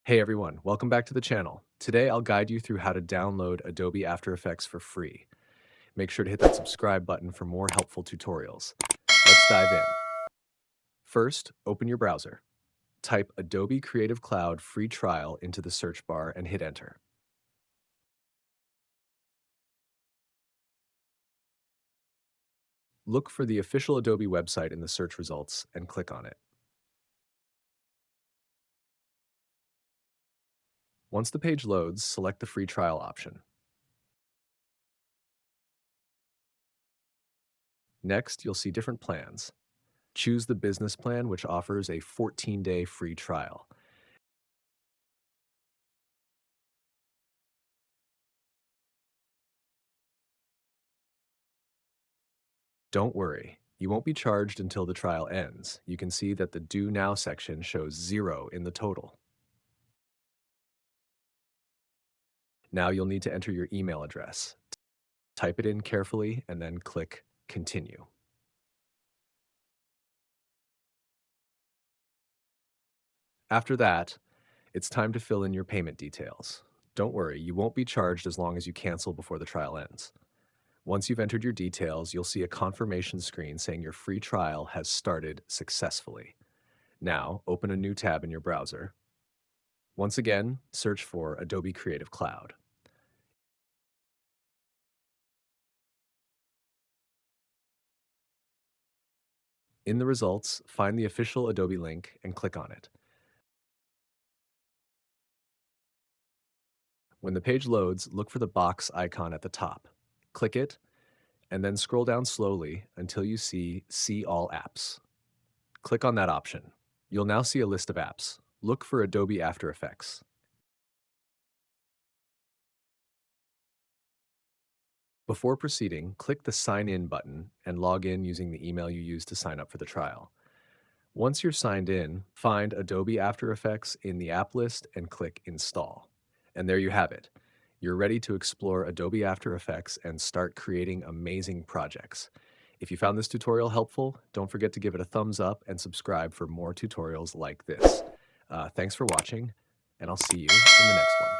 Hey everyone, welcome back to the channel. Today I'll guide you through how to download Adobe After Effects for free. Make sure to hit that subscribe button for more helpful tutorials. Let's dive in. First, open your browser. Type Adobe Creative Cloud free trial into the search bar and hit enter. Look for the official Adobe website in the search results and click on it. Once the page loads, select the free trial option. Next, you'll see different plans. Choose the business plan, which offers a 14-day free trial. Don't worry, you won't be charged until the trial ends. You can see that the Due Now section shows 0 in the total. Now you'll need to enter your email address. Type it in carefully and then click Continue. After that, it's time to fill in your payment details. Don't worry, you won't be charged as long as you cancel before the trial ends. Once you've entered your details, you'll see a confirmation screen saying your free trial has started successfully. Now, open a new tab in your browser. Once again, search for Adobe Creative Cloud. In the results, find the official Adobe link and click on it. When the page loads, look for the box icon at the top. Click it, and then scroll down slowly until you See All Apps. Click on that option. You'll now see a list of apps. Look for Adobe After Effects. Before proceeding, click the Sign In button and log in using the email you used to sign up for the trial. Once you're signed in, find Adobe After Effects in the app list and click Install. And there you have it. You're ready to explore Adobe After Effects and start creating amazing projects. If you found this tutorial helpful, don't forget to give it a thumbs up and subscribe for more tutorials like this. Thanks for watching, and I'll see you in the next one.